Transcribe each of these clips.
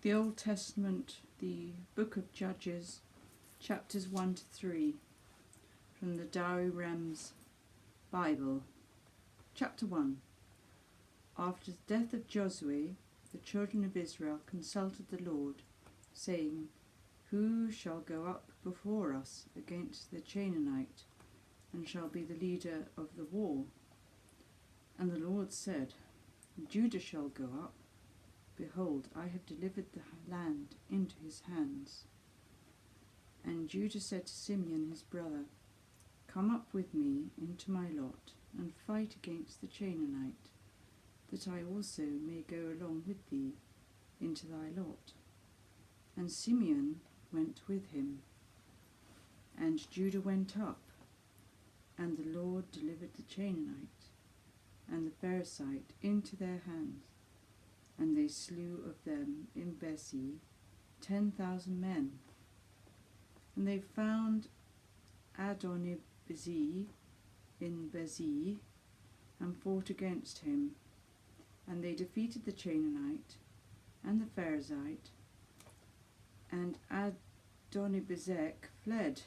The Old Testament, the Book of Judges, chapters 1 to 3, from the Douay Rheims Bible. Chapter 1. After the death of Josué, the children of Israel consulted the Lord, saying, Who shall go up before us against the Canaanite, and shall be the leader of the war? And the Lord said, Judah shall go up. Behold, I have delivered the land into his hands. And Judah said to Simeon his brother, Come up with me into my lot, and fight against the Canaanite, that I also may go along with thee into thy lot. And Simeon went with him. And Judah went up, and the Lord delivered the Canaanite and the Perizzite into their hands. And they slew of them in Bessie 10,000 men. And they found Adonibezek in Bezeh, and fought against him. And they defeated the Canaanite and the Perizzite. And Adonibezek fled,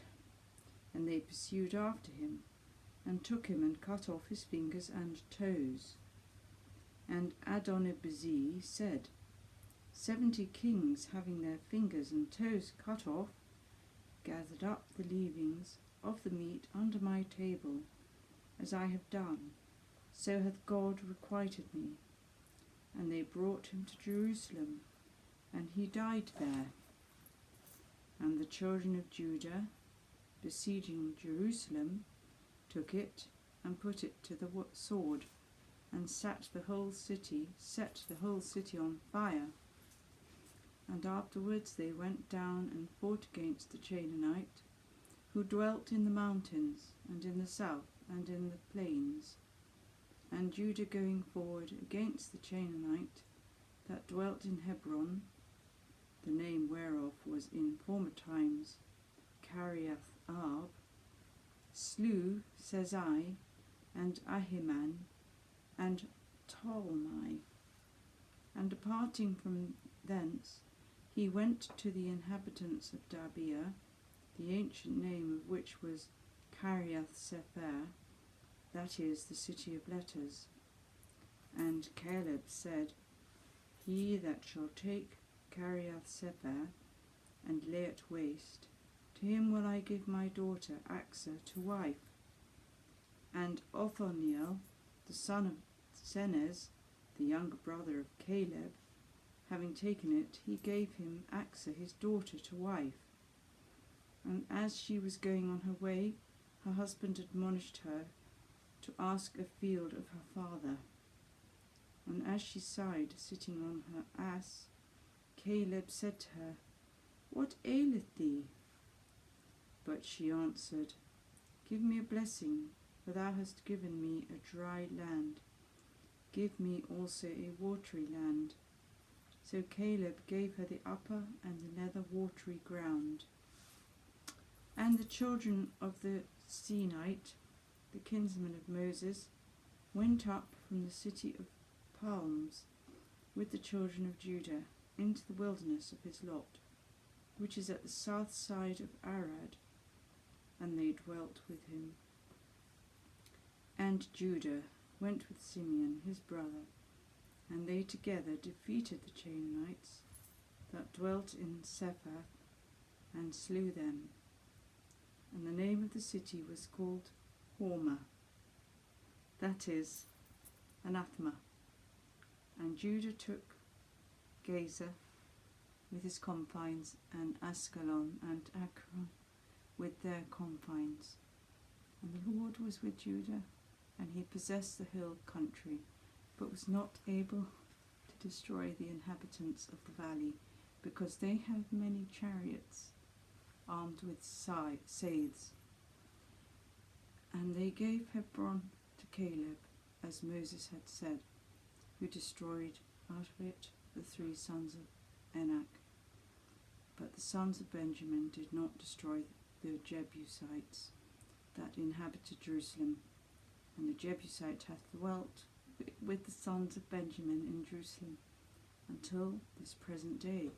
and they pursued after him, and took him and cut off his fingers and toes. And Adonibezek said, 70 kings, having their fingers and toes cut off, gathered up the leavings of the meat under my table, as I have done, so hath God requited me. And they brought him to Jerusalem, and he died there. And the children of Judah, besieging Jerusalem, took it and put it to the sword, and set the whole city on fire. And afterwards they went down and fought against the Canaanite, who dwelt in the mountains, and in the south, and in the plains. And Judah going forward against the Canaanite that dwelt in Hebron, the name whereof was in former times Kiriath-Arb, slew Sezai, and Ahiman, and Talmai. And departing from thence, he went to the inhabitants of Dabia, the ancient name of which was Kiriath-Sepher, that is, the city of letters. And Caleb said, He that shall take Kiriath-Sepher and lay it waste, to him will I give my daughter Achsah to wife. And Othniel, the son of Senez, the younger brother of Caleb, having taken it, he gave him Achsah his daughter to wife. And as she was going on her way, her husband admonished her to ask a field of her father. And as she sighed, sitting on her ass, Caleb said to her, What aileth thee? But she answered, Give me a blessing, for thou hast given me a dry land. Give me also a watery land. So Caleb gave her the upper and the nether watery ground. And the children of the Sinite, the kinsmen of Moses, went up from the city of palms with the children of Judah into the wilderness of his lot, which is at the south side of Arad, and they dwelt with him. And Judah went with Simeon his brother, and they together defeated the Canaanites that dwelt in Sephath, and slew them. And the name of the city was called Hormah, that is, anathema. And Judah took Gaza with his confines, and Ascalon and Akron with their confines. And the Lord was with Judah, and he possessed the hill country, but was not able to destroy the inhabitants of the valley, because they had many chariots armed with scythes. And they gave Hebron to Caleb, as Moses had said, who destroyed out of it the 3 sons of Anak. But the sons of Benjamin did not destroy the Jebusites that inhabited Jerusalem, and the Jebusite hath dwelt with the sons of Benjamin in Jerusalem until this present day.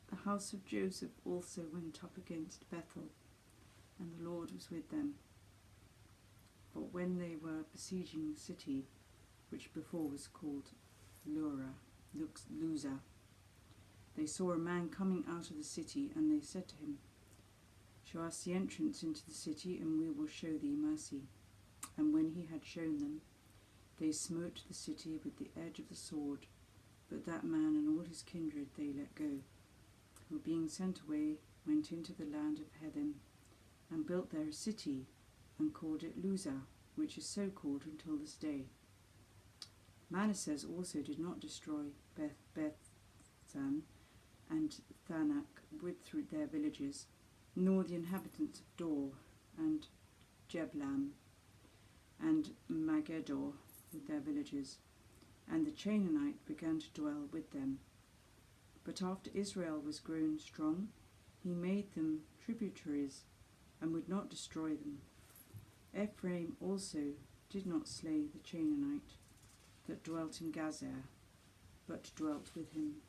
The house of Joseph also went up against Bethel, and the Lord was with them. But when they were besieging the city, which before was called Luza, they saw a man coming out of the city, and they said to him, "Show us the entrance into the city, and we will show thee mercy." And when he had shown them, they smote the city with the edge of the sword, but that man and all his kindred they let go, who being sent away went into the land of Hedom, and built there a city, and called it Luza, which is so called until this day. Manasseh also did not destroy Bethsan and Thanak with their villages, nor the inhabitants of Dor and Jeblam and Magedor with their villages, and the Canaanite began to dwell with them. But after Israel was grown strong, he made them tributaries, and would not destroy them. Ephraim also did not slay the Canaanite that dwelt in Gazer, but dwelt with him.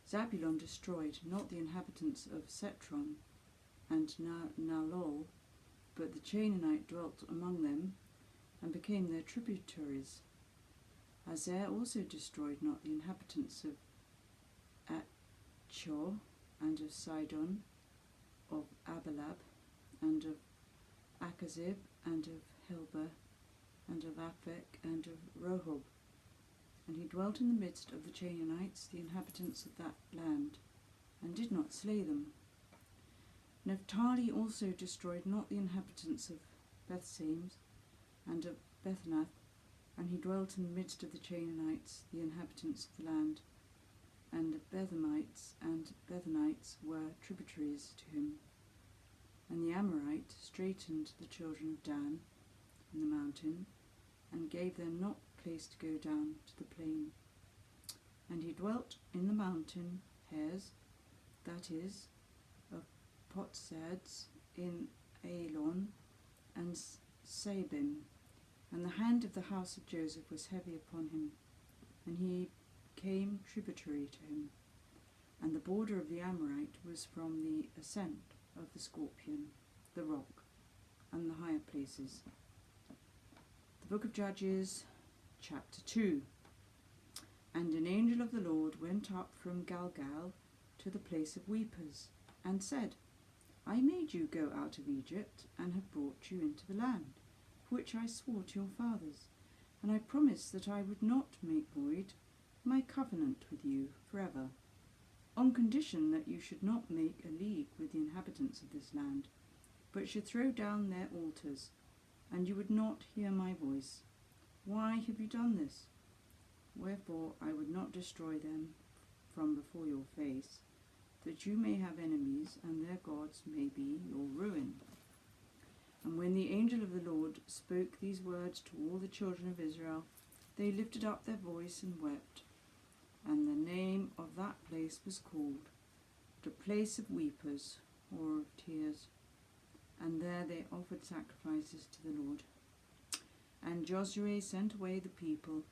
Zabulon destroyed not the inhabitants of Setron and Nalol, but the Canaanite dwelt among them, and became their tributaries. Azer also destroyed not the inhabitants of Achor, and of Sidon, of Abalab, and of Akazib, and of Helba, and of Aphek, and of Rehob. And he dwelt in the midst of the Canaanites, the inhabitants of that land, and did not slay them. Naphtali also destroyed not the inhabitants of Bethsames, and of Bethanath, and he dwelt in the midst of the Canaanites, the inhabitants of the land, and the Bethamites and Bethanites were tributaries to him. And the Amorite straitened the children of Dan in the mountain, and gave them not place to go down to the plain. And he dwelt in the mountain Hez, that is, of Potsads, in Aelon and Sabim. And the hand of the house of Joseph was heavy upon him, and he became tributary to him. And the border of the Amorite was from the ascent of the Scorpion, the rock, and the higher places. The Book of Judges, chapter 2. And an angel of the Lord went up from Gilgal to the place of weepers, and said, I made you go out of Egypt, and have brought you into the land, for which I swore to your fathers, and I promised that I would not make void my covenant with you forever, on condition that you should not make a league with the inhabitants of this land, but should throw down their altars, and you would not hear my voice. Why have you done this? Wherefore I would not destroy them from before your face, that you may have enemies, and their gods may be your ruin. And when the angel of the Lord spoke these words to all the children of Israel, they lifted up their voice and wept. And the name of that place was called the place of weepers, or of tears. And there they offered sacrifices to the Lord. And Joshua sent away the people,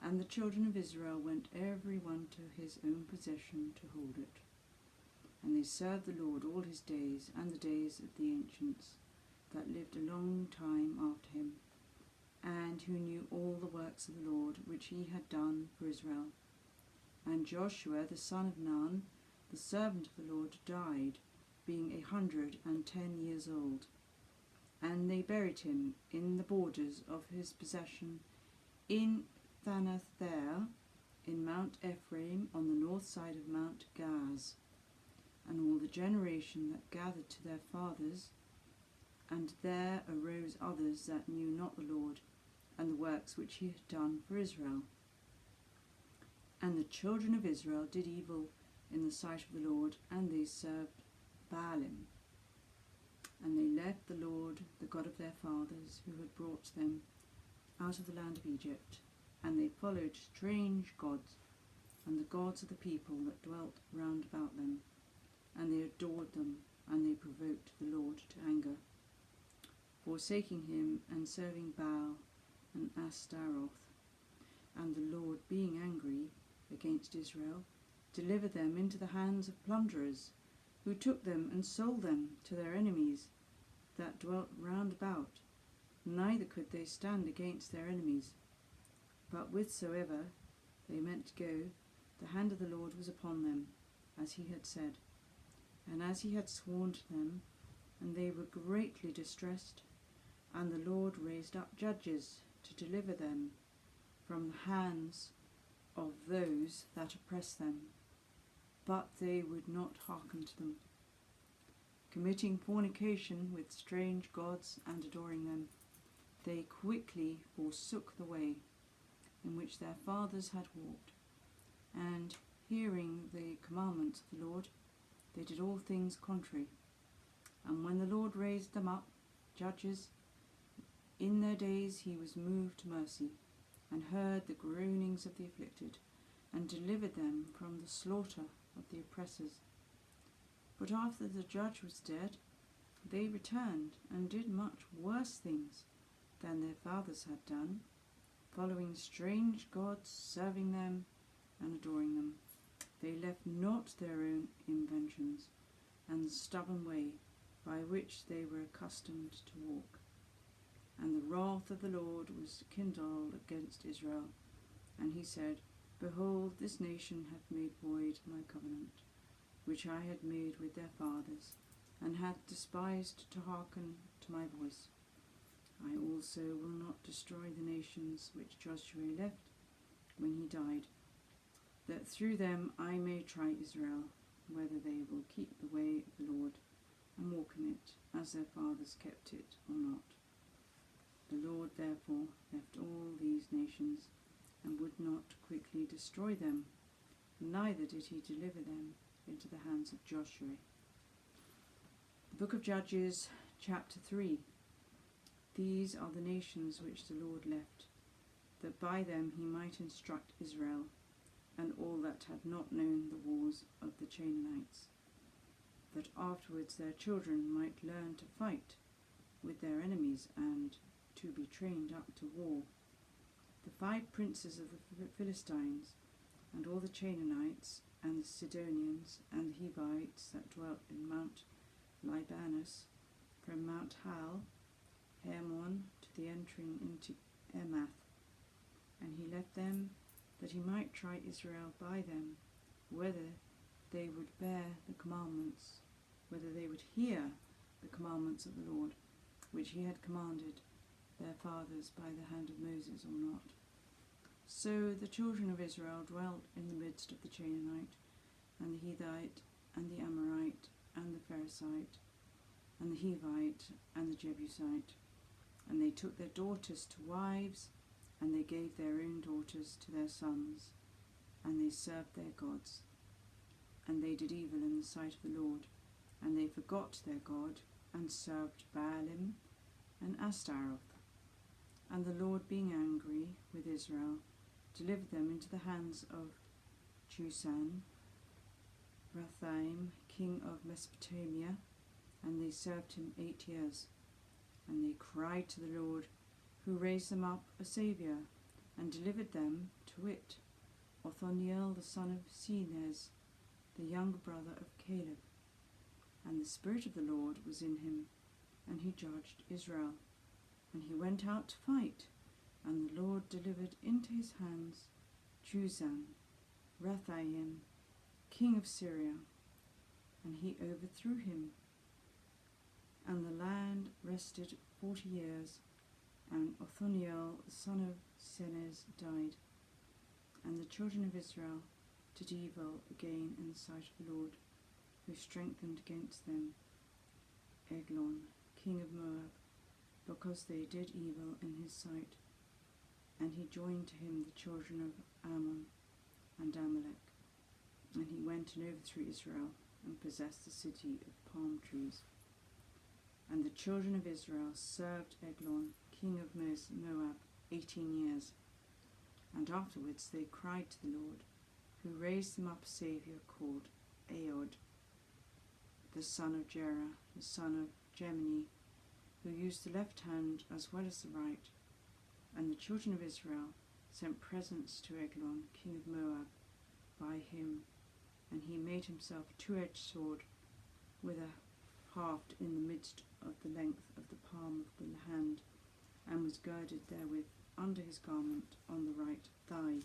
and the children of Israel went every one to his own possession to hold it. And they served the Lord all his days, and the days of the ancients that lived a long time after him, and who knew all the works of the Lord which he had done for Israel. And Joshua the son of Nun, the servant of the Lord, died, being 110 years old. And they buried him in the borders of his possession, in Thanathar, in Mount Ephraim, on the north side of Mount Gaz. And all the generation that gathered to their fathers, and there arose others that knew not the Lord, and the works which he had done for Israel. And the children of Israel did evil in the sight of the Lord, and they served Baalim. And they left the Lord, the God of their fathers, who had brought them out of the land of Egypt, and they followed strange gods, and the gods of the people that dwelt round about them, and they adored them, and they provoked the Lord to anger, forsaking him and serving Baal and Ashtaroth. And the Lord, being angry against Israel, deliver them into the hands of plunderers, who took them and sold them to their enemies that dwelt round about. Neither could they stand against their enemies. But whithersoever they meant to go, the hand of the Lord was upon them, as he had said, and as he had sworn to them, and they were greatly distressed. And the Lord raised up judges to deliver them from the hands of those that oppressed them. But they would not hearken to them, committing fornication with strange gods and adoring them. They quickly forsook the way in which their fathers had walked, and hearing the commandments of the Lord, they did all things contrary. And when the Lord raised them up judges in their days, he was moved to mercy, and heard the groanings of the afflicted, and delivered them from the slaughter of the oppressors. But after the judge was dead, they returned and did much worse things than their fathers had done, following strange gods, serving them and adoring them. They left not their own inventions and the stubborn way by which they were accustomed to walk. And the wrath of the Lord was kindled against Israel, and he said, Behold, this nation hath made void my covenant, which I had made with their fathers, and hath despised to hearken to my voice. I also will not destroy the nations which Joshua left when he died, that through them I may try Israel, whether they will keep the way of the Lord, and walk in it, as their fathers kept it or not. The Lord therefore left all these nations, and would not quickly destroy them, neither did he deliver them into the hands of Joshua. The book of Judges, chapter 3. These are the nations which the Lord left, that by them he might instruct Israel, and all that had not known the wars of the Canaanites, that afterwards their children might learn to fight with their enemies, and to be trained up to war. The 5 princes of the Philistines, and all the Canaanites, and the Sidonians, and the Hivites that dwelt in Mount Libanus, from Mount Hal, Hermon, to the entering into Emath. And he left them, that he might try Israel by them, whether they would bear the commandments, whether they would hear the commandments of the Lord, which he had commanded their fathers by the hand of Moses, or not. So the children of Israel dwelt in the midst of the Canaanite, and the Hethite, and the Amorite, and the Pharisite, and the Hivite, and the Jebusite. And they took their daughters to wives, and they gave their own daughters to their sons, and they served their gods. And they did evil in the sight of the Lord, and they forgot their God, and served Baalim and Ashtaroth. And the Lord, being angry with Israel, delivered them into the hands of Chushan, Rathaim, king of Mesopotamia, and they served him 8 years. And they cried to the Lord, who raised them up a saviour, and delivered them, to wit, Othniel the son of Phinehas, the younger brother of Caleb. And the Spirit of the Lord was in him, and he judged Israel. And he went out to fight, and the Lord delivered into his hands Chushan, Rathaim, king of Syria, and he overthrew him. And the land rested 40 years, and Othniel the son of Phinehas died. And the children of Israel did evil again in the sight of the Lord, who strengthened against them Eglon, king of Moab, because they did evil in his sight. And he joined to him the children of Ammon and Amalek. And he went and overthrew Israel, and possessed the city of palm trees. And the children of Israel served Eglon, king of Moab, 18 years. And afterwards they cried to the Lord, who raised them up a saviour called Aod, the son of Jerah, the son of Gemini, who used the left hand as well as the right. And the children of Israel sent presents to Eglon, king of Moab, by him, and he made himself a two-edged sword with a haft in the midst of the length of the palm of the hand, and was girded therewith under his garment on the right thigh.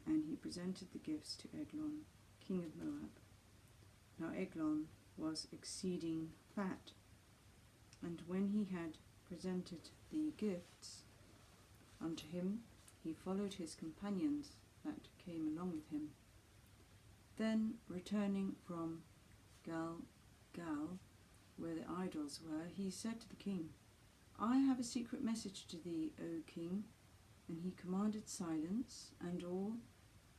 And he presented the gifts to Eglon, king of Moab. Now Eglon was exceeding fat, and when he had presented the gifts unto him, he followed his companions that came along with him. Then, returning from Gal, where the idols were, he said to the king, I have a secret message to thee, O king. And he commanded silence, and all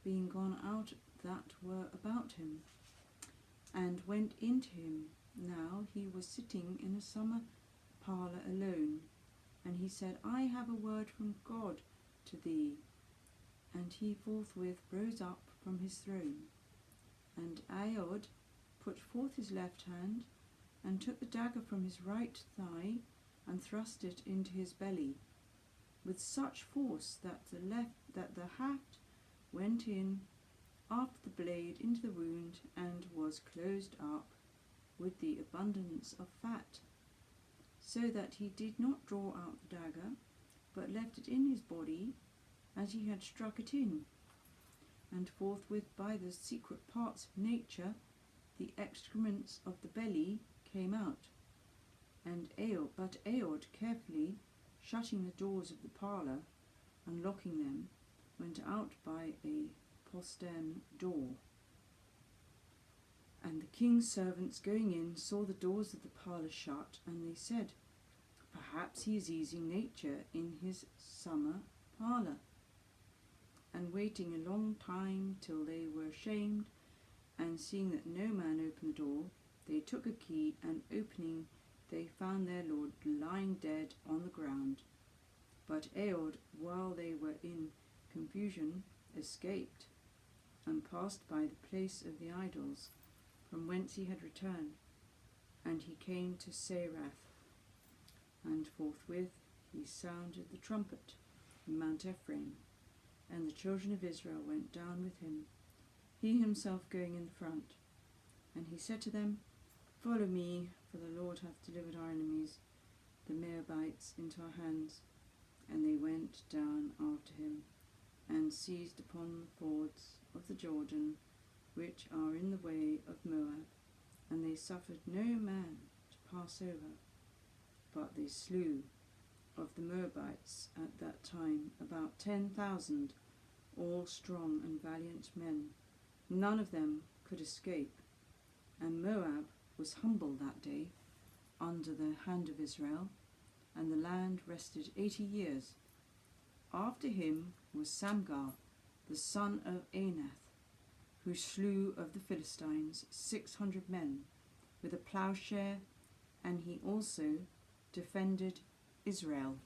being gone out that were about him, and went in to him. Now he was sitting in a summer parlour alone, and he said, I have a word from God to thee. And he forthwith rose up from his throne. And Aod put forth his left hand, and took the dagger from his right thigh, and thrust it into his belly, with such force that the haft went in after the blade into the wound, and was closed up with the abundance of fat, so that he did not draw out the dagger, but left it in his body as he had struck it in. And forthwith by the secret parts of nature the excrements of the belly came out. And Aod, carefully shutting the doors of the parlour and locking them, went out by a postern door. And the king's servants going in saw the doors of the parlour shut, and they said, Perhaps he is easing nature in his summer parlour. And waiting a long time till they were ashamed, and seeing that no man opened the door, they took a key, and opening, they found their lord lying dead on the ground. But Aod, while they were in confusion, escaped, and passed by the place of the idols, from whence he had returned. And he came to Serath, and forthwith he sounded the trumpet in Mount Ephraim, and the children of Israel went down with him, he himself going in front. And he said to them, Follow me, for the Lord hath delivered our enemies, the Moabites, into our hands. And they went down after him, and seized upon the fords of the Jordan, which are in the way of Moab, and they suffered no man to pass over. But they slew of the Moabites at that time about 10,000, all strong and valiant men. None of them could escape. And Moab was humble that day under the hand of Israel, and the land rested 80 years. After him was Samgar, the son of Anath, who slew of the Philistines 600 men with a plowshare, and he also defended Israel.